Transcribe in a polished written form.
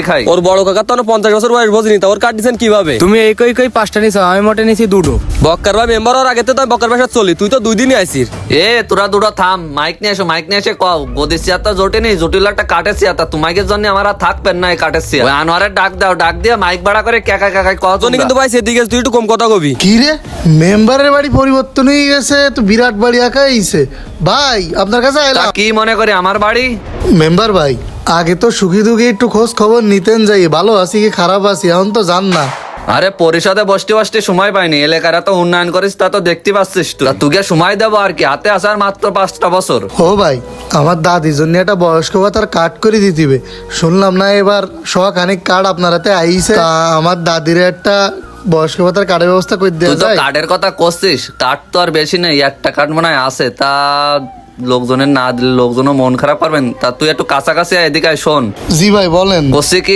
খাই। ওর বড় কাকা তো 50 বছর বয়স, বোঝেনি তা ওর কার্ড দিচ্ছেন কিভাবে? তুমি এই কই 5টা নিছো, আমি মোটে নিছি 2টো। বক্কার ভাই মেম্বার হওয়ার আগে তো তুই বক্কার বাসা চলি, তুই তো 2 দিনই আইছিস। তোরা দুটো থাম, মাইক নিয়ে এসে কও গদি চেয়ারটা জোটে নি, জটিল একটা কাঠের চেয়ারটা তোমাকে জন্য আমার আর থাকবেন না এই কাঠের চেয়ার। ওই আনোয়ারের ডাক দাও, ডাক দিয়ে মাইক ভাড়া করে ক্যাকা ক্যাকাই কও। তোনি কিন্তু ভাই সেদিকে তুই একটু কম কথা কবি। কি রে, মেম্বারের বাড়ি পরিবর্তন হয়ে গেছে তো বিরাট বাড়ি একাই আইছে। ভাই আপনার কাছে তা আইলাম। কি মনে করি আমার বাড়ি? মেম্বার ভাই, আগে তো সুখী দুঃখী একটু খোঁজ খবর নিতেন, যাই ভালো আছি কি খারাপ আছি এখন তো জান না। আরে পরিষদে বসতে সময় পাইনি, এলাকার তো উন্নয়ন করিস তা তো দেখতে পাচ্ছিস। তোকে সময় দেবো আর কি, হাতে আসার মাত্র 5টা বছর। ও ভাই, আমার দাদির জন্য একটা বয়স্ক ভাতার কার্ড করে দিতিবে, শুনলাম না এবার খানিক কার্ড আপনার হাতে আইছে। তা আমার দাদির একটা বয়স্ক ভাতার কার্ডের ব্যবস্থা করে তুই দেওয়া তো যায়? কার্ডের কথা করছিস, কার্ড তো আর বেশি নেই, একটা কার্ড মনে হয় আছে। তা লোকজনের না দিলে লোকজনও মন খারাপ করবেন। তা তুই একটু কাছাকাছি আয়, এদিকে আয়, শোন জি ভাই বলেন। করছি কি